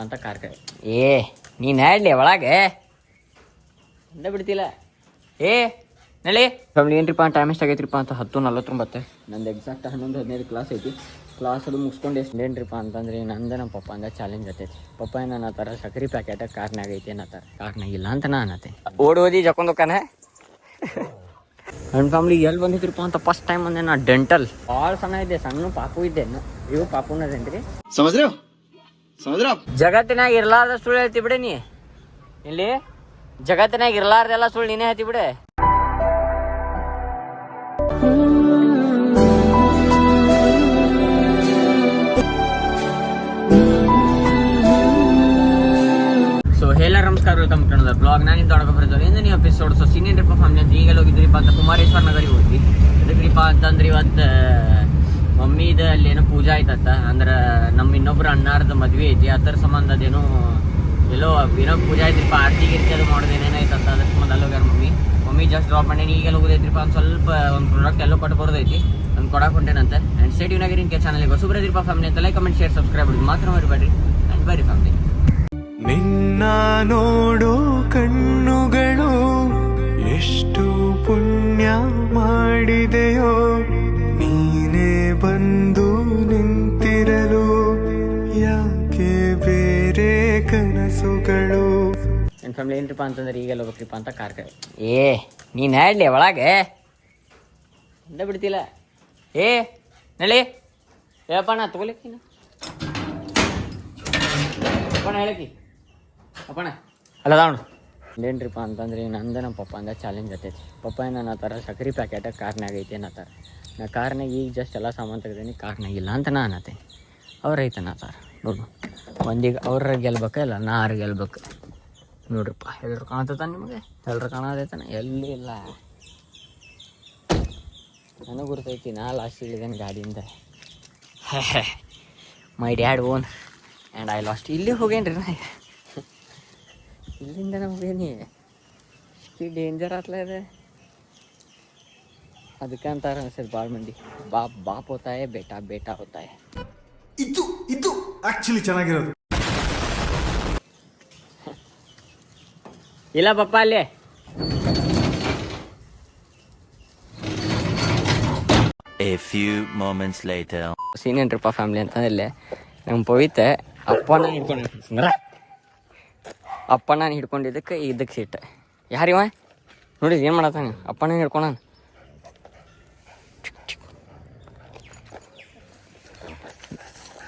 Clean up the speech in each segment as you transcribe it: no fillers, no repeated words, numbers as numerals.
ಅಂತ ಕಾರ್ ಕಡೆ ನೀನು ಹೇಳಲಿ ಒಳಗೆ ಅಂದ ಬಿಡ್ತಿಲ್ಲ ನಳಿ ಫ್ಯಾಮಿಲಿ ಏನ್ರಿಪ್ಪ ಟೈಮ್ ಎಷ್ಟಾಗೈತ್ರಿಪ್ಪ ಅಂತ 10:49 ನಂದು ಎಕ್ಸಾಕ್ಟ್ 11:15 ಕ್ಲಾಸ್ ಐತಿ. ಕ್ಲಾಸ್ ಅದು ಮುಗಿಸ್ಕೊಂಡು ಎಷ್ಟು ಏನ್ರಿಪ್ಪ ಅಂತಂದ್ರೆ ನಂದು ನಮ್ಮ ಪಪ್ಪ ಅಂದ ಚಾಲೆಂಜ್ ಆತೈತಿ. ಪಪ್ಪ ಏನು ಥರ ಸಕ್ರೆ ಪ್ಯಾಕೆಟ್ ಕಾರ್ನಾಗ ಐತಿ ಅನ್ನತ್ತಾರ. ಕಾರ್ನಾಗ ಇಲ್ಲ ಅಂತ ನಾನು ಅನ್ನತ್ತೆ ಓದಿ ಜಕೊಂಡೋಕಾನ ನನ್ನ ಫ್ಯಾಮಿಲಿ ಎಲ್ಲಿ ಬಂದಿದ್ರಿಪ್ಪ ಅಂತ ಫಸ್ಟ್ ಟೈಮ್ ಬಂದೆ ನಾ ಡೆಂಟಲ್. ಭಾಳ ಸಣ್ಣ ಇದ್ದೆ, ಸಣ್ಣ ಪಾಪು ಇದ್ದೆ. ಇವು ಪಾಪುನದೇನ್ರಿ ಜಗತ್ತಿನಾಗ ಇರ್ಲಾರ್ದ ಸುಳ್ಳು ಹೇಳ್ತಿ ಬಿಡೆ ನೀ. ಇಲ್ಲಿ ಜಗತ್ತಿನಾಗ ಇರ್ಲಾರ್ದೆಲ್ಲ ಸುಳ್ಳು ನೀನೇ ಹೇಳ್ತಿ ಬಿಡೆ. ಎಲ್ಲ ನಮಸ್ಕಾರ, ವೆಲ್ಕಮ್ ಟು ಅನದರ್ ಬ್ಲಾಗ್. ನಾನು ಇಂದ ಹೊಡ್ಕೊಬರ್ತಾರೆ ಇಂದಿನ episode. So senior trip family ಅಂತ ಈಗಲ್ಲ ಹೋಗಿದ್ರಿಪ್ಪ ಅಂತ ಕುಮಾರೇಶ್ವರ ನಗರಿಗೆ ಹೋದ್ವಿ. ಎದಕ್ರಿಪ್ಪ ಅಂತಂದ್ರೆ ಇವತ್ತು ಮಮ್ಮಿದ ಅಲ್ಲೇನೋ ಪೂಜಾ ಆಯ್ತತ್ತ. ಅಂದ್ರೆ ನಮ್ಮ ಇನ್ನೊಬ್ರು ಅಣ್ಣಾರ್ದು ಮದ್ವೆ ಐತಿ. ಅದರ ಸಂಬಂಧ ಅದೇನೋ ಏನೋ ಪೂಜಾ ಐತ್ರಿಪ್ಪ. ಆರ್ತಿ ಗಿರ್ತಿ ಅದು ಮಾಡೋದು ಏನೇನಾಯ್ತಂತ ಅದ್ರ ಸಂಬಂಧ ಅಲ್ಲಿ ಹೋಗ್ಯಾರ ಮಮ್ಮಿ ಜಸ್ಟ್ ಡ್ರಾಪ್ ಮಾಡಿ ಈಗೆಲ್ಲ ಹೋಗೋದೈತ್ರಿಪ್ಪ. ಒಂದು ಸ್ವಲ್ಪ ಒಂದು ಪ್ರಾಡಕ್ಟ್ ಎಲ್ಲೋ ಕೊಟ್ಟು ಬರೋದೈತಿ, ನಾನು ಕೊಡಕ್ಕೆ ಹೊಂಟೇನಂತೆ. ಆ್ಯಂಡ್ ಸ್ಟೇ ಟ್ಯೂನ್ ಆಗಿರಿ ಕೆ ಚಾನಲ್ಗೆ ಹೊಸಬ್ರದ್ರಿಪ್ಪ ಫ್ಯಾಮಿಲಿ ಅಂತ ಲೈಕ್ ಕಮೆಂಟ್ ಶೇರ್ ಸಬ್ಸ್ಕ್ರೈಬ್ ಮಾಡಿ ಮಾತ್ರ ಮರಿಬೇಡ್ರಿ. ಆ್ಯಂಡ್ ಬರಿ ಫ್ಯಾಮಿಲಿ. ನಿನ್ನ ನೋಡೋ ಕಣ್ಣುಗಳು ಎಷ್ಟು ಪುಣ್ಯ ಮಾಡಿದೆಯೋ, ನೀನೇ ಬಂದು ನಿಂತಿರಲು ಯಾಕೆ ಬೇರೆ ಕನಸುಗಳು. ನನ್ನ ಫ್ಯಾಮಿಲಿ ಏನ್ರಿಪ್ಪ ಅಂತಂದ್ರೆ ಈಗೆಲ್ಲ ಹೋಗ್ರಿಪ್ಪ ಅಂತ ಕಾರ್ ಕಡೆ. ನೀನು ಹೇಳಲಿ ಒಳಗೆ ಅಂದ ಬಿಡ್ತಿಲ್ಲ. ನಳಿ ಹೇಳಪ್ಪಣ್ಣ ತಗೊಲಿಕ್ಕಿನ ಅಪ್ಪಣ್ಣ ಹೇಳಕ್ಕಿ ಅಪ್ಪಣ್ಣ ಅಲ್ಲ ನೋಡು. ಏನ್ರಿಪ್ಪ ಅಂತಂದ್ರೆ ನಂದು ನಮ್ಮ ಪಪ್ಪ ಅಂದ ಚಾಲೆಂಜ್ ಆತೈತಿ. ಪಪ್ಪ ಏನು ಥರ ಸಕ್ರೆ ಪ್ಯಾಕೆಟ್ ಕಾರ್ನಾಗ ಐತಿ ಅನ್ನತ್ತಾರ. ನಾ ಕಾರ್ನಾಗ ಈಗ ಜಸ್ಟ್ ಎಲ್ಲ ಸಾಮಾನು ತೆಗ್ದೀನಿ, ಕಾರ್ನಾಗ ಇಲ್ಲ ಅಂತ ನಾನು ಅನ್ನತ್ತೇನೆ. ಅವ್ರು ಐತೆ ಅನ್ನತ್ತಾರ. ನೋಡು ಒಂದಿಗೆ ಅವ್ರ ಗೆಲ್ಬೇಕು, ಇಲ್ಲ ನಾರು ಗೆಲ್ಬೇಕು. ನೋಡ್ರಿಪ್ಪ ಎಲ್ಲರೂ ಕಾಣ್ತಾನೆ ನಿಮಗೆ, ಎಲ್ಲರೂ ಕಾಣೋದೈತಾನೆ ಎಲ್ಲಿ ಇಲ್ಲ. ನನಗೆ ಗುರ್ತೈತಿ, ನಾ ಲಾಸ್ಟ್ ಇಳಿದೇನೆ ಗಾಡಿಯಿಂದ. My dad won and I lost. ಇಲ್ಲಿ ಹೋಗೇನ್ರಿ ನಾ, ಇಲ್ಲಿಂದ ಹೋಗೇನಿ. ಸ್ಪೀಡ್ ಡೇಂಜರ್ ಆಗ್ಲ ಇದೆ. ಅದಕ್ಕೆ ಅಂತಾರ ಅನ್ಸದ್ ಭಾಳ ಮಂದಿ, ಬಾಪ್ ಹೋತಾಯ ಬೇಟಾ ಹೋತಾಯ. ಇದು ಆಕ್ಚುಲಿ ಚೆನ್ನಾಗಿರೋದು. ಇಲ್ಲ ಪಪ್ಪ ಅಲ್ಲೇ A few moments later. Senior trip family ಅಂತಂದ್ರೆ ನಮ್ಮ ಪವಿತ್ರ ಅಪ್ಪ ನಾನು ಹಿಡ್ಕೊಂಡಿದ್ದಕ್ಕೆ ಇದಕ್ಕೆ ಸೀಟ್ ಯಾರಿವ ನೋಡಿ ಏನು ಮಾಡತ್ತಾನೆ. ಅಪ್ಪನ ಹಿಡ್ಕೊಳ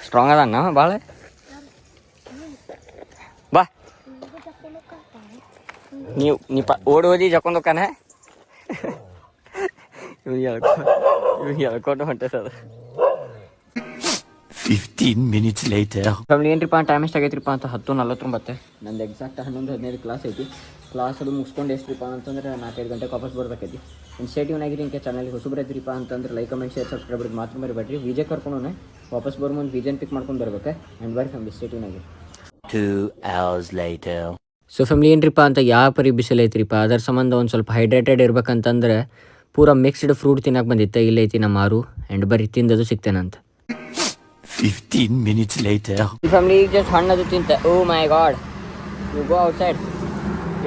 ಸ್ಟ್ರಾಂಗ್ ಅದಾನ ಭಾಳ. ಬಾ ನೀವು ಓಡಿ ಜಕ್ಕೊಂಡೋಕಾನೆ. ಇವ್ನು ಹೇಳ್ಕೊಂಡು ಹೊಂಟದ. 15 minutes later. ಫ್ಯಾಮಿಲಿ ಏನ್ರಿಪ್ಪ ಟೈಮ್ ಎಷ್ಟಾಗೈತ್ರಿಪ್ಪ ಅಂತ 10:49 ನಂದು ಎಕ್ಸಾಕ್ಟ್ 11:15 ಕ್ಲಾಸ್ ಐತಿ. ಕ್ಲಾಸ್ ಅದು ಮುಗಿಸ್ಕೊಂಡು ಎಷ್ಟ್ರಿಪ್ಪ ಅಂತಂದ್ರೆ 4-5 ಗಂಟೆಗೆ ವಾಪಸ್ ಬರ್ಬೇಕೈತಿ. ಇನ್ನು ಸ್ಟೇ ಟ್ಯೂನ್ ಆಗಿರಿ ಇಂಕೆ ಚಾನಲ್ಗೆ ಹೊಸಬ್ರೈತ್ರಿಪ್ಪ ಅಂತಂದ್ರೆ ಲೈಕ್ ಕಮೆಂಟ್ ಶೇರ್ ಸಬ್ಸ್ಕ್ರೈಬ್ ಮಾಡಿ ಮಾತ್ರ ಮರಿಬೇಡ್ರಿ. ವಿಜಯ್ ಕರ್ಕೊಂಡು ವಾಪಸ್ ಬರೋ ಮುಂದೆ ವಿಜಯನ್ ಪಿಕ್ ಮಾಡ್ಕೊಂಡು ಬರ್ಬೇಕು. ಆ್ಯಂಡ್ ಬರಿ ಫ್ಯಾಮಿಲಿ ಸ್ಟೇ ಟ್ಯೂನ್ ಆಗಿ. 2 hours later. ಸೊ ಫ್ಯಾಮಿಲಿ ಏನ್ರಿಪ್ಪ ಅಂತ ಯಾವ ಪರಿ ಬಿಸಿಲು ಐತ್ರಿಪ್ಪ. ಅದರ ಸಂಬಂಧ ಒಂದು ಸ್ವಲ್ಪ ಹೈಡ್ರೇಟೆಡ್ ಇರ್ಬೇಕಂತಂದ್ರೆ ಪೂರಾ ಮಿಕ್ಸ್ಡ್ ಫ್ರೂಟ್ ತಿನ್ನಕ್ಕೆ ಬಂದಿತ್ತೆ. ಇಲ್ಲೈತಿ ನಮ್ಮ ಮಾರು. ಆ್ಯಂಡ್ ಬರೀ ತಿಂದದು ಸಿಗ್ತೇನಂತ. 15 minutes later. ಫ್ಯಾಮಿಲಿ ಈಗ ಜಸ್ಟ್ ಹಣ್ಣದು ತಿಂತೆ. Oh my god, you go outside.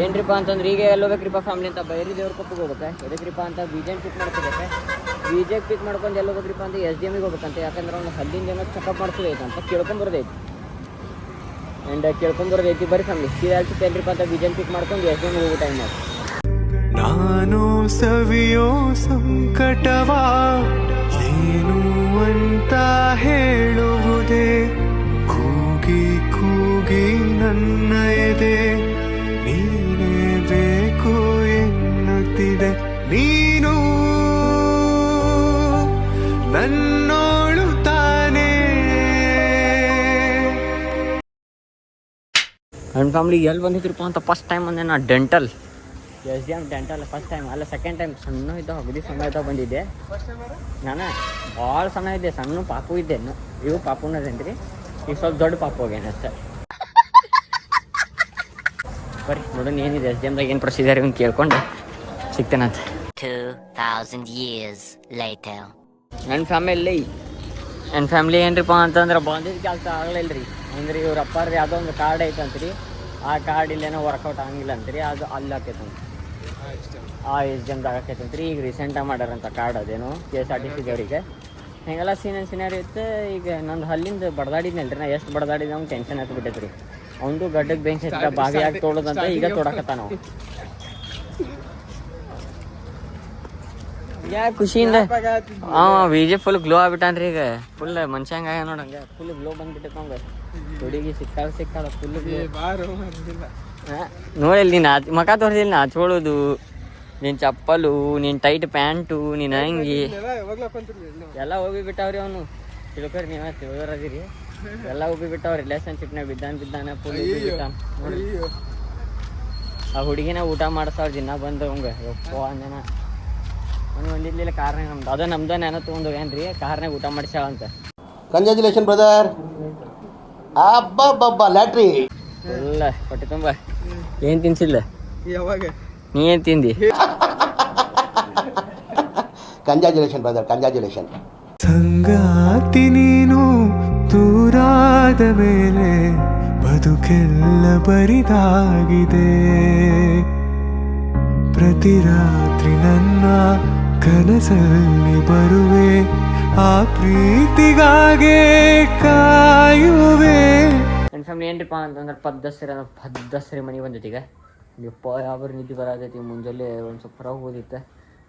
ಏನ್ರಿಪ್ಪ ಅಂತಂದ್ರೆ ಈಗ ಎಲ್ಲ ಹೋಗ್ಬೇಕ್ರಿಪ್ಪ ಫ್ಯಾಮಿಲಿ ಅಂತ ಬೈರಿ ದೇವ್ರ ಕೊಪ್ಪಿಗೆ ಹೋಗ್ಬೇಕು. ಎದಕ್ರಿಪ್ಪ ಅಂತ ವಿಜಯನ್ ಪಿಕ್ ಮಾಡ್ಕೋಬೇಕು. ವಿಜಯ್ ಪಿಕ್ ಮಾಡ್ಕೊಂಡು ಎಲ್ಲ ಹೋಗ್ಬೇಕ್ರಿಪ್ಪ ಅಂತ SDMಗೆ ಹೋಗ್ಬೇಕಂತ. ಯಾಕಂದ್ರೆ ಅವ್ನು ಹಲ್ಲಿಂದ ಏನೋ ಚೆಕಪ್ ಮಾಡಿಸೋದೈತೆ ಅಂತ ಕೇಳ್ಕೊಂಬರೋದೈತಿ. ಆ್ಯಂಡ್ ಕೇಳ್ಕೊಂಬರೋದೈತಿ. ಬರೀ ಫ್ಯಾಮಿಲಿ ಸೀದಾ ಏನ್ರಿಪ್ಪ ಅಂತ ವಿಜಯನ್ ಪಿಕ್ ಮಾಡ್ಕೊಂಡು SDM ಹೋಗೋ ಟೈಮ್ ಮಾಡಿ. ನಾನು ಸವಿಯೋ ಸಂಕಟವಾ ಏನು ಅಂತ ಹೇಳುವುದೇ, ಕೂಗಿ ಕೂಗಿ ನನ್ನ ಎದೆ ನೀನೇ ಬೇಕು ಎನ್ನುತ್ತಿದೆ. ನೀನು ನನ್ನೋಳು ತಾನೇ. ನನ್ನ ಫ್ಯಾಮಿಲಿ ಎಲ್ಲಿ ಬಂದಿದ್ರಿಪ್ಪ ಅಂತ ಫಸ್ಟ್ ಟೈಮ್ ಬಂದೆ ನಾ dental. SDM dental first time ಅಲ್ಲ, ಸೆಕೆಂಡ್ ಟೈಮ್. ಸಣ್ಣ ಇದ್ದ ಅಗದಿ ಸಣ್ಣ ಇದ್ದ ಬಂದಿದ್ದೆ ನಾನು. ಭಾಳ ಸಣ್ಣ ಇದ್ದೆ, ಸಣ್ಣ ಪಾಪು ಇದ್ದೆ. ಇವು ಪಾಪುನದೇನ್ರಿ, ಈಗ ಸ್ವಲ್ಪ ದೊಡ್ಡ ಪಾಪು ಹೋಗ್ಯಾನ ಅಷ್ಟೇ. ಬರ್ರಿ ನೋಡೋಣ ಏನಿದೆ SDMದಾಗ ಏನು ಪ್ರೊಸೀಜರ್ ಇವ್ನು ಕೇಳ್ಕೊಂಡು ಸಿಗ್ತೇನಂತ. 2000 years later. ನನ್ನ ಫ್ಯಾಮಿಲಿ ಏನ್ರಿಪ್ಪ ಅಂತಂದ್ರೆ ಬಂದಿದ್ದ ಕೆಲಸ ಆಗಲಿಲ್ಲ ರೀ. ಅಂದ್ರೆ ಇವ್ರ ಅಪ್ಪಾರ್ದು ಯಾವುದೋ ಒಂದು ಕಾರ್ಡ್ ಐತಂತ್ರಿ, ಆ ಕಾರ್ಡ್ ಇಲ್ಲೇನೋ ವರ್ಕೌಟ್ ಆಗಂಗಿಲ್ಲ ಅಂತ್ರಿ, ಅದು ಅಲ್ಲಿ ಹಾಕೈತಂತ ಆ ಎಕ್ಸಾಮ್ದಾಗ ಹಾಕೈತಂತ್ರಿ. ಈಗ ರೀಸೆಂಟಾಗಿ ಮಾಡ್ಯಾರಂತ ಕಾರ್ಡ್ ಅದೇನು KSRTC ಅವರಿಗೆ ಹಿಂಗೆಲ್ಲ ಸೀನಿಯರ್ ಇತ್ತು. ಈಗ ನಂದು ಹಲ್ಲಿಂದ ಬಡ್ದಾಡಿದ್ನಲ್ರಿ, ನಾ ಎಷ್ಟು ಬಡ್ದಾಡಿದ ಅವ್ನು ಟೆನ್ಷನ್ ಆಯ್ತು ಬಿಟ್ಟೈತ್ರಿ. ಅವನು ಗಡ್ಡಕ್ಕೆ ಬೆಂಕಿ ಹಚ್ಚಿದ ಬಾವಿಯಾಗಿ ತೋಡೋದಂತ ಈಗ ತೋಡಕತ್ತ ನಾವು. ಯಾ ಖುಷಿಯಿಂದ ವಿಜಯ್ ಫುಲ್ ಗ್ಲೋ ಆಗ್ಬಿಟ್ಟಾನ್ರಿ. ಈಗ ಫುಲ್ ಮನುಷ್ಯ ಹಂಗ ನೋಡಂಗ ಫುಲ್ ಗ್ಲೋ ಬಂದ್ಬಿಟ್ಟೈತೆ ನಮ್ಗೆ. ಹುಡುಗಿ ಸಿಕ್ಕಾಳ ಫುಲ್ ಗ್ಲೋ. ನೋಡಿಲ್ಲ ನೀನು ಮಕ ತೋರಿಸಿಲ್ಲ, ನಾಚ್ಕೊಳ್ಳೋದು, ನಿನ್ನ ಚಪ್ಪಲು, ನಿನ್ನ ಟೈಟ್ ಪ್ಯಾಂಟು, ನಿನ್ನ ಅಂಗಿ ಎಲ್ಲ ಹೋಗಿ ಬಿಟ್ಟಾವ್ರಿ. ಅವನು ತಿಳ್ಕೊರಿ, ನೀವ ತಿಳ್ಕೊರದಿರಿ, ಎಲ್ಲ ಹೋಗಿ ಬಿಟ್ಟಾವ. ರಿಲೇಷನ್ಶಿಪ್ನಾಗ ಬಿದ್ದಾನ ಫುಲ್ ಬಿದ್ದಾನ ನೋಡಿ. ಆ ಹುಡುಗಿನ ಊಟ ಮಾಡಿಸ್ತಾವ ದಿನ ಬಂದು ಅವಂಗ ಯಪ್ಪ ಅಂದನ. ಅವ್ನು ಒಂದಿರ್ಲಿಲ್ಲ ಕಾರ್ನಾಗ ನಮ್ದು ಅದು ನಮ್ದು ನಾನು ತೊಗೊಂಡು ಹೋಗ್ಯಾನ್ರಿ, ಕಾರ್ನಾಗ ಊಟ ಮಾಡಿಸ್ಯಾಳ ಅಂತ. Congratulation brother. ಅಬ್ಬಬ್ಬಬ್ಬ ಲ್ಯಾಟ್ರಿ ಇಲ್ಲ ಹೊಟ್ಟೆ ತುಂಬ. ಏನು ತಿನ್ಸಿಲ್ಲ ಯಾವಾಗ ನೀ ಏನು ತಿಂದಿ? Congratulation brother, congratulation. ಸಂಗಾತಿ ನೀನು ದೂರಾದ ಮೇಲೆ ಬದುಕೆಲ್ಲ ಬರಿದಾಗಿದೆ. ಪ್ರತಿ ರಾತ್ರಿ ನನ್ನ ಕನಸಲ್ಲಿ ಬರುವೆ, ಆ ಪ್ರೀತಿಗಾಗೆ ಕಾಯುವೆ. ನನ್ನ ಫ್ಯಾಮಿಲಿ ಏನ್ರಿಪ್ಪ ಅಂತಂದ್ರೆ ಪದ್ದಸ್ರಿ ಮನೆ ಬಂದೈತಿ. ಈಗ ಯಪ್ಪ ಯಾವ ನಿದ್ದೆ ಬರತೈತಿ. ಮುಂಜಾನೆ ಒಂದು ಸ್ವಲ್ಪ ಹೊರಗೆ ಹೋದಿತ್ತೆ,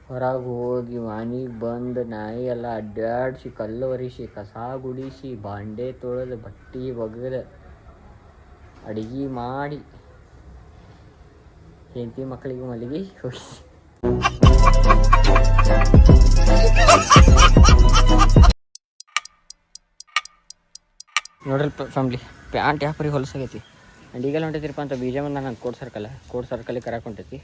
ಹೊರಗೆ ಹೋಗಿ ಮನೆಗೆ ಬಂದು ನಾಯಿ ಎಲ್ಲ ಅಡ್ಡಾಡಿಸಿ, ಕಲ್ಲು ಒರೆಸಿ, ಕಸ ಗುಡಿಸಿ, ಬಾಂಡೆ ತೊಳೆದು, ಬಟ್ಟೆ ಒಗೆದು, ಅಡುಗೆ ಮಾಡಿ, ಹೆಂಡತಿ ಮಕ್ಕಳಿಗೆ ಮಲ್ಲಿಗೆ ಹೋಗಿಸಿ ನೋಡ್ರಿ ಫ್ಯಾಮ್ಲಿ, ಪ್ಯಾಂಟ್ ಯಾಪರಿ ಹೊಲಸಾಗೈತಿ. ಆ್ಯಂಡ್ ಈಗೆಲ್ಲ ಹೊಂಟೈತಿರಪ್ಪ ಅಂತ ಬಂದ ನಾನು ಕೋರ್ಟ್ ಸರ್ಕಲಿಗೆ ಕರಕ್ಕೆ ಹೊಂಟೈತಿ.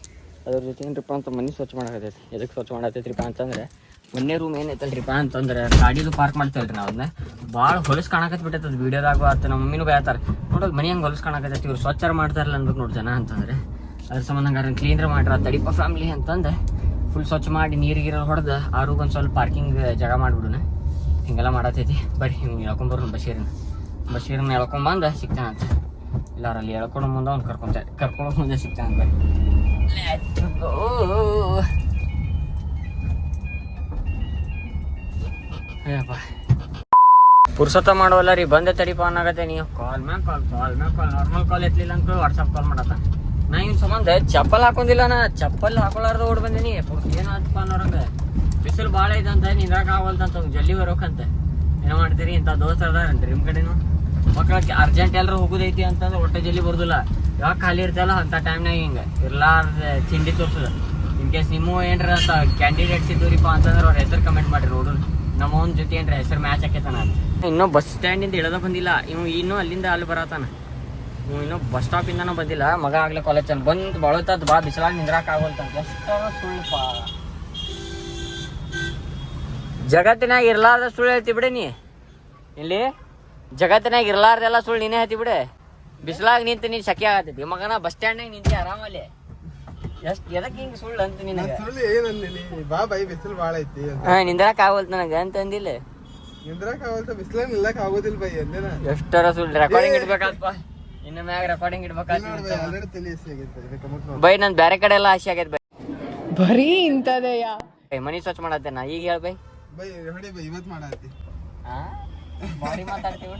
ಅದ್ರ ಜೊತೆ ಏನರಿಪ್ಪ ಅಂತ ಮನೆ ಸ್ವಚ್ಛ ಮಾಡಕತ್ತೈತಿ. ಎದಕ್ಕೆ ಸ್ವಚ್ಛ ಮಾಡತ್ತೈತ್ರಿಪ್ಪ ಅಂತಂದ್ರೆ ಮೊನ್ನೆ ರೂಮ್ ಏನೈತಲ್ರಿಪ್ಪ ಅಂತಂದ್ರೆ ಗಾಡಿದು ಪಾರ್ಕ್ ಮಾಡ್ತೇವಲ್ರಿ ನಾವು. ಅದನ್ನ ಭಾಳ ಹೊಲಸು ಕಾಣಕತ್ ಬಿಟ್ಟೈತೆ ವೀಡಿಯೋದಾಗ. ಆತ ನಮ್ಮ ಮಮ್ಮಿನೂ ಬೇಳ್ತಾರೆ, ನೋಡೋದು ಮನೆ ಹಂಗೆ ಹೊಲಸು ಕಾಣಕತ್ತೈತಿ, ಇವ್ರು ಸ್ವಚ್ಛ ಮಾಡ್ತಾರಲ್ಲ ಅಂದ್ಬಿಟ್ಟು ನೋಡಿ ಜನ ಅಂತಂದ್ರೆ. ಅದ್ರ ಸಂಬಂಧ ಹಂಗಾರೆ ಕ್ಲೀನ್ರ ಮಾಡ್ರ ತಡಿಪ ಫ್ಯಾಮ್ಲಿ ಅಂತಂದು ಫುಲ್ ಸ್ವಚ್ಛ ಮಾಡಿ ನೀರಿಗಿರೋ ಹೊಡೆದು ಆರೋಗ್ಯ ಒಂದು ಸ್ವಲ್ಪ ಪಾರ್ಕಿಂಗ್ ಜಾಗ ಮಾಡಿಬಿಡೋಣ. ಹಿಂಗೆಲ್ಲ ಮಾಡತ್ತೈತಿ. ಬರ್ರಿ ಹಿಂಗೆ ಹೇಳ್ಕೊಂಬರೋಣ ಬಶೀರನ್ನ ಹೇಳ್ಕೊಂಬಂದು ಸಿಗ್ತಾನಂತ. ಎಲ್ಲಾರು ಅಲ್ಲಿ ಹೇಳ್ಕೊಂಡು ಮುಂದೆ ಅವ್ನು ಕರ್ಕೊಂಡು ಮುಂದೆ ಸಿಗ್ತಾನೆ. ಅಯ್ಯಪ್ಪ ಪುರ್ಸತ್ತ ಮಾಡೋಲ್ಲ ರೀ, ಬಂದೆ ತಡಿಪ ಅನ್ನಾಗತ್ತೆ. ನೀವು ಕಾಲ್ ಮ್ಯಾಗ ಕಾಲ್ ನಾರ್ಮಲ್ ಕಾಲ್ ಎತ್ತಲಿಲ್ಲ ಅಂತ ವಾಟ್ಸಪ್ ಕಾಲ್ ಮಾಡತ್ತ. ನಾ ಇವ್ನ ಸಂಬಂಧ ಚಪ್ಪಲ್ ಹಾಕೊಂಡಿಲ್ಲ, ನಾ ಚಪ್ಪಲ್ ಹಾಕೊಳಾರ್ದ ಓಡ್ ಬಂದೀನಿ. ಏನಾಯ್ತಪ್ಪ ಅನ್ನೋರಂಗೆ ಬಿಸಿಲು ಭಾಳ ಐತಂತ, ನಿಂದ್ರಾಗ ಆಗಲ್ತಂತ, ಜಲ್ದಿ ಬರೋಕಂತ. ಏನೋ ಮಾಡ್ತೀರಿ ಇಂಥ ದೋಸ್ತ ಅದಾರನ್ರಿ ನಿಮ್ಮ ಕಡೆನು. ಮಕ್ಕಳಕ್ಕೆ ಅರ್ಜೆಂಟ್ ಎಲ್ಲರೂ ಹೋಗೋದೈತಿ ಅಂತಂದ್ರೆ ಹೊಟ್ಟೆ ಜಲ್ದಿ ಬರ್ದಿಲ್ಲ. ಯಾವಾಗ ಖಾಲಿ ಇರ್ತಲ್ಲ ಅಂಥ ಟೈಮ್ನಾಗ ಹಿಂಗೆ ಇರ್ಲಾರ್ದ ತಿಂಡಿ ತೋರ್ಸದ. ಇನ್ ಕೇಸ್ ನಿಮ್ಮ ಏನ್ರ ಅಂತ ಕ್ಯಾಂಡಿಡೇಟ್ಸ್ ಇದ್ದವ್ರಿಪ್ಪ ಅಂತಂದ್ರೆ ಅವ್ರ ಹೆಸರು ಕಮೆಂಟ್ ಮಾಡಿರಿ ನೋಡು. ನಮ್ಮ ಅವ್ನ ಜೊತೆ ಏನ್ರ ಹೆಸರು ಮ್ಯಾಚ್ ಆಕೈತಾನ. ಇನ್ನೂ ಬಸ್ ಸ್ಟ್ಯಾಂಡಿಂದ ಇಳದ ಬಂದಿಲ್ಲ ಇವು, ಇನ್ನೂ ಅಲ್ಲಿಂದ ಅಲ್ಲಿ ಬರತಾನ. ಇವು ಇನ್ನೂ ಬಸ್ ಸ್ಟಾಪಿಂದನೂ ಬಂದಿಲ್ಲ. ಮಗ ಆಗ್ಲೇ ಕಾಲೇಜ್ ಅಲ್ಲಿ ಬಂದು ಬಳತದ್ ಬಾ ಬಿಸಿಲಾಗ ನಿಂದ್ರಾಕ ಆಗೋಲ್ತಂತ. ಎಷ್ಟೋ ಸುಳ್ಳುಪ್ಪ, ಜಗತ್ತಿನಾಗ ಇರ್ಲಾರ್ದ ಸುಳ್ಳು ಹೇಳ್ತಿ ಬಿಡೆ ನೀ. ಇಲ್ಲಿ ಜಗತ್ತಿನಾಗ ಇರ್ಲಾರ್ದೆಲ್ಲ ಸುಳ್ಳು ನೀನೇ ಹೇಳ್ತಿ ಬಿಡೆ. ಬಿಸಿಲಾಗ ನಿಂತು ನೀನು ಸಖಿ ಆಗತ್ತೈತಿ ಮಗನ. ಬಸ್ ಸ್ಟ್ಯಾಂಡ್ನಾಗ ನಿಂತಿ ಆರಾಮಲ್ಲಿ. ಎಷ್ಟು ಎದಕ್ಕೆ ಹಿಂಗೆ ಸುಳ್ಳು ಅಂತ ನಿನಗೆ? ಬಿಸಿಲು ಭಾಳ ಐತಿ, ನಿಂದ್ರಾಕ ಆಗೋಲ್ತ ನನಗೆ ಅಂತಂದಿಲ್ಲ. ನಿಂದ್ರಾಕ ಆಗೋಲ್ತ, ಬಿಸಿಲ ನಿಲ್ಲಕ್ ಆಗೋದಿಲ್ಲ ಬೈ ಅಂದೇನ. ಎಷ್ಟರ ಸುಳ್ಳು. ರೆಕಾರ್ಡಿಂಗ್ ಇಡ್ಬೇಕಲ್ಪ, ಇನ್ನು ಮ್ಯಾಗ ರೆಕಾರ್ಡಿಂಗ್ ಇಡ್ಬೇಕಾಗ್ತದೆ ಬೈ. ನನ್ ಬೇರೆ ಕಡೆ ಎಲ್ಲ ಆಸೆ ಆಗೈತೆ ಬೈ. ಬರೀ ಇಂಥದೆಯ ಮನಿ ಸ್ವಚ್ಛ ಮಾಡತ್ತೆ. ನಾ ಈಗ ಹೇಳ್ ಬೈ. ಬೈ ಹೊಡಿ ಬೈ, ಇವತ್ತು ಮಾಡತ್ತಿ ಬಾರಿ ಮಾತಾಡ್ತೀವಿ.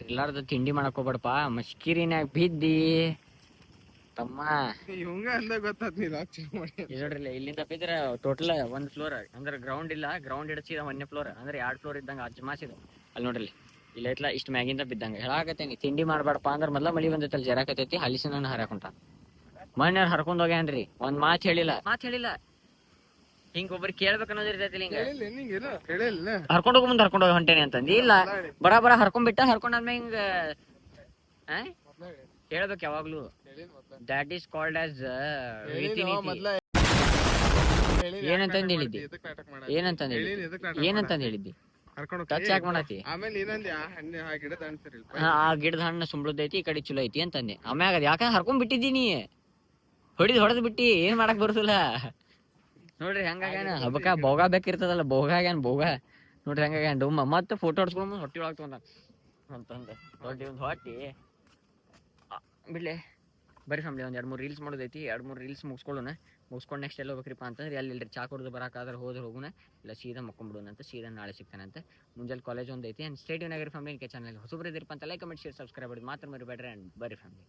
ಎಲ್ಲಾರ್ದು ತಿಂಡಿ ಮಾಡಕ್ ಹೋಗ್ಬೇಡಪ್ಪ, ಮಸ್ಕಿರಿನ್ಯಾಗ ಬಿದ್ದಿ ತಮ್ಮ. ಇವಂಗ ಅಂದ ಗೊತ್ತಾತ್ ನೀ ಲಾಕ್ ಚೆಕ್ ಮಾಡಿ ನೋಡ್ರಿಲ್ಲ, ಇಲ್ಲಿಂದ ಬಿದ್ರೆ ಟೋಟಲ್ 1 ಫ್ಲೋರ್ ಅಂದ್ರೆ ಗ್ರೌಂಡ್ ಇಲ್ಲ, ಗ್ರೌಂಡ್ ಇಡಿಸಿದ 1ನೇ ಫ್ಲೋರ್ ಅಂದ್ರೆ 2 ಫ್ಲೋರ್ ಇದ್ದಂಗ ಅಜ್ಮಾಸಿದ. ಅಲ್ಲಿ ನೋಡ್ರಿ ಇಲ್ಲ ಐತ್ಲ ಇಷ್ಟು ಮ್ಯಾಗಿಂದ ಬಿದ್ದಂಗ. ಹೇಳಾಕತ್ತೇನಿ ತಿಂಡಿ ಮಾಡ್ಬೇಡಪ್ಪ ಅಂದ್ರೆ ಮೊದ್ಲ ಮಳಿ ಬಂದೈತಲ್ಲಿ ಜರಾಕತೈತಿ. ಹಲಿಸಿನ ಹರಾಕೊಂಟ ಮಣ್ಣಾರ ಹರ್ಕೊಂಡ್ ಹೋಗ್ಯಾನ್ರಿ. ಒಂದ್ ಮಾತು ಹೇಳಿಲ್ಲ. ಹಿಂಗ ಒಬ್ರು ಕೇಳ್ಬೇಕು ಅನ್ನೋದು ಇರ್ತೈತಿ. ಹಿಂಗ ಹರ್ಕೊಂಡ್ ಹೋಗ ಮುಂದೆ ಹರ್ಕೊಂಡ್ ಹೋಗಿ ಹೊಂಟೇನಿ ಅಂತಂದಿ. ಇಲ್ಲ ಬರಾಬರ ಹರ್ಕೊಂಡ್ಬಿಟ್ಟ. ಹರ್ಕೊಂಡಾದ್ಮೇಲೆ ಹಿಂಗ ಹೇಳ್ಬೇಕು ಯಾವಾಗ್ಲೂ. ದ್ಯಾಟ್ ಈಸ್ ಕಾಲ್ಡ್ ಆಸ್ ಏನಂತಂದ್ ಹೇಳಿದ್ದಿ? ಏನಂತಂದ್ ಹೇಳಿದ್ದಿ? ಟಚ್ ಯಾಕೆ ಮಾಡತಿ? ಆ ಗಿಡದ ಹಣ್ಣು ಸುಂಬಳದೈತಿ, ಈ ಕಡೆ ಚಲೋ ಐತಿ ಅಂತಂದೆ. ಆಮ್ಯಾಗ ಅದ್ ಯಾಕಂದ್ರೆ ಹರ್ಕೊಂಡ್ ಬಿಟ್ಟಿದ್ದೀನಿ, ಹೊಡೆದ್ ಬಿಟ್ಟಿ. ಏನ್ ಮಾಡಕ್ ಬರುದಿಲ್ಲ ನೋಡ್ರಿ. ಹಂಗಾಗ್ಯಾನ ಹಬ್ಬಕ್ಕ ಬೋಗ ಬೇಕಿರ್ತದಲ್ಲ, ಬೋಗ ಆಗ್ಯಾನ ಬೋಗ ನೋಡ್ರಿ ಹಂಗಾಗಿ ಉಮ್ಮ ಮತ್ತೆ ಫೋಟೋ ಹೊಡ್ಸ್ಕೊಂಡು ಹೊಟ್ಟೆ ಒಳಗೆ ತೊಗೊಂಡ ಅಂತಂದು ದೊಡ್ಡ ಒಂದು ಹೊಟ್ಟಿ ಬಿಡ್ಲೆ ಬರೀ ಫ್ಯಾಮಿಲಿ ಒಂದು 2-3 ರೀಲ್ಸ್ ಮಾಡೋದೈತಿ. 2-3 ರೀಲ್ಸ್ ಮುಗಿಸ್ಕೊಂಡು ನೆಕ್ಸ್ಟ್ ಎಲ್ಲ ಹೋಗ್ಬೇಕ್ರಿಪ್ಪ ಅಂತಂದ್ರೆ ಎಲ್ಲಿ ಚಾ ಕುಡಿದು ಬರೋಕ್ಕಾದ್ರೆ ಹೋಗೋಣ, ಇಲ್ಲ ಸೀದಾ ಮಕ್ಕೊಂಬಿಡೋಣ ಅಂತ. ಸೀದಾ ನಾಳೆ ಸಿಗ್ತಾನಂತೆ. ಮುಂಜಾನೆ ಕಾಲೇಜ್ ಒಂದು ಐತಿ. ಆ್ಯಂಡ್ ಸ್ಟೇಟ್ ಆಗಿರೋ ಫ್ಯಾಮಿಲಿ ಕೆ ಚಾನಲ್ ಹೊಸಬ್ರು ಇದ್ರಿಪ್ಪ ಅಂತ ಲೈಕ್ ಕಮೆಂಟ್ ಶೇರ್ ಸಬ್ಸ್ಕ್ರೈಬ್ ಮಾಡೋದು ಮಾತ್ರ ಮರಿಬೇಡ್ರಿ. ಆ್ಯಂಡ್ ಬರೀ ಫ್ಯಾಮಿಲಿ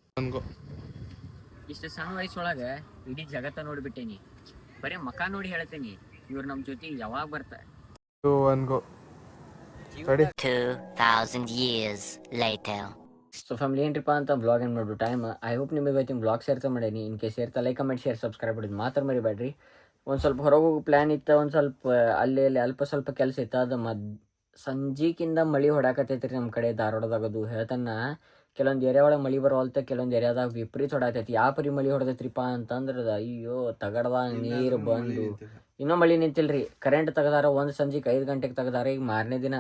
ಇಷ್ಟು ಸಣ್ಣ ವಯಸ್ಸೊಳಗೆ ಇಡೀ ಜಗತ್ತ ನೋಡಿಬಿಟ್ಟೇನಿ. ಬರೀ ಮಕ ನೋಡಿ ಹೇಳ್ತೇನಿ, ಇವ್ರು ನಮ್ಮ ಜೊತೆ ಯಾವಾಗ ಬರ್ತಾರೆ. 2,000 years later. ಸೊ ಫ್ಯಾಮಿಲಿ ಏನ್ರಿಪ್ಪ ಅಂತ ಬ್ಲಾಗ್ ಏನು ಮಾಡ್ಬಿಟ್ಟು ಟೈಮ್. ಐ ಹೋಪ್ ನಿಮಗೆ ಇವತ್ತಿನ ಬ್ಲಾಗ್ ಸೇರ್ತಾ ಮಾಡೀನಿ. ಇನ್ ಕೇಸ್ ಸೇರ್ತಾ ಲೈಕ್ ಕಮೆಂಟ್ ಶೇರ್ ಸಬ್ಸ್ಕ್ರೈಬ್ ಮಾಡೋದು ಮಾತ್ರ ಮರಿಬೇಡ್ರಿ. ಒಂದು ಸ್ವಲ್ಪ ಹೊರಗೆ ಹೋಗೋ ಪ್ಲ್ಯಾನ್ ಇತ್ತು, ಒಂದು ಸ್ವಲ್ಪ ಅಲ್ಲಿ ಅಲ್ಪ ಸ್ವಲ್ಪ ಕೆಲಸ ಇತ್ತು. ಅದು ಸಂಜೆಗಿಂತ ಮಳೆ ಹೊಡಾಕತ್ತೈತ್ರಿ ನಮ್ಮ ಕಡೆ ಧಾರವಾಡದಾಗದು. ಹೇಳ್ತಾನ ಕೆಲವೊಂದು ಏರಿಯಾ ಒಳಗೆ ಮಳೆ ಬರೋಲ್ತ, ಕೆಲವೊಂದು ಏರಿಯಾದಾಗ ವಿಪರೀತ ಹೊಡಾತೈತಿ. ಯಾವ ಪರಿ ಮಳೆ ಹೊಡೆದೈತ್ರಿಪ್ಪ ಅಂತಂದ್ರೆ ಅಯ್ಯೋ ತಗಡ್ದಾಗ ನೀರು ಬಂದು ಇನ್ನೂ ಮಳೆ ನಿಂತಿಲ್ರಿ. ಕರೆಂಟ್ ತೆಗ್ದಾರ ಒಂದು ಸಂಜೆಗೆ 5 ಗಂಟೆಗೆ ತೆಗ್ದಾರ. ಈಗ ಮಾರನೇ ದಿನ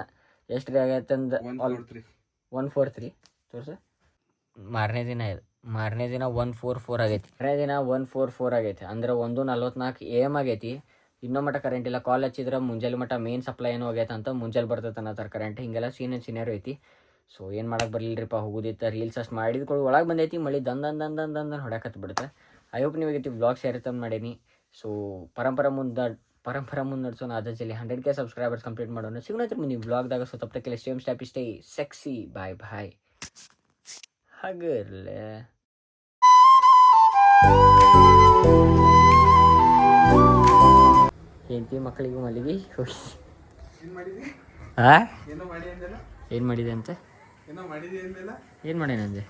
ಎಷ್ಟು ರೀ ಆಗೈತೆ ಅಂದ 143 ತೋರ್ಸ. ಮಾರನೇ ದಿನ 144 ಆಗೈತಿ. ಮಾರನೇ ದಿನ 144 ಆಗೈತಿ ಅಂದ್ರೆ 1:44 AM ಆಗೈತಿ. ಇನ್ನೂ ಮಟ್ಟ ಕರೆಂಟ್ ಇಲ್ಲ. ಕಾಲ್ ಹಚ್ಚಿದ್ರೆ ಮುಂಜಾನೆ ಮಟ್ಟ ಮೇನ್ ಸಪ್ಲೈ ಏನೋ ಆಗೈತೆ ಅಂತ ಮುಂಜಾನೆ ಬರ್ತೈತೆ ಅನ್ನೋತಾರೆ ಕರೆಂಟ್. ಹಿಂಗೆಲ್ಲ ಸೀನಿಯರ್ ಐತಿ. ಸೊ ಏನು ಮಾಡಕ್ಕೆ ಬರಲಿಲ್ಲರಿಪ್ಪ, ಹೋಗೋದಿತ್ತ ರೀಲ್ಸ್ ಅಷ್ಟು ಮಾಡಿದ್ಕೊಳ್ಳಿ ಒಳಗೆ ಬಂದೈತಿ. ಮಳೆ ದಂದ ಹೊಡ್ಯಾಕತ್ತು ಬಿಡುತ್ತೆ. ಐ ಹೋಪ್ ನಿಮಗೆ ಬ್ಲಾಗ್ ಶೇರ್ ತಂದು ಮಾಡೀನಿ. ಸೊ ಪರಂಪರೆ ಮುಂದೆ ನಡೆಸೋಣ. ಅದ್ರ ಜೊತೆ 100K ಸಬ್ಸ್ಕ್ರೈಬರ್ಸ್ ಕಂಪ್ಲೀಟ್ ಮಾಡೋಣ. ಸಿಗೋಣ ಮುಂದೆ ಬ್ಲಾಗ್ದಾಗ. ಸೊ ತಪ್ಪಕ್ಕೆ ಸ್ಟೇಮ್ ಸ್ಟಾಪ್ ಇಷ್ಟೇ ಸೆಕ್ಸಿ ಬಾಯ್ ಹಾಗಿರಲೇ. ಹೆಂಡತಿ ಮಕ್ಕಳಿಗೂ ಮಲ್ಲಿಗೆ ಹೋಗಿ ಏನು ಮಾಡಿದೆ ಅಂತ ಏನು ಮಾಡೇನಂದೆ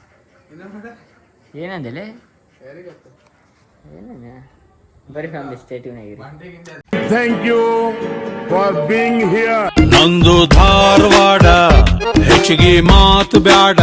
ಏನಂದೆಲೆ ಏನೇನ ಬರೀ ಫ್ಯಾಮಿಲಿ ಸ್ಟೇಟಿವ್ ಆಗಿರಿ. Thank you for being here. ನಂದು ಧಾರವಾಡ ಹೆಚ್ಚಿಗೆ ಮಾತು ಬ್ಯಾಡ.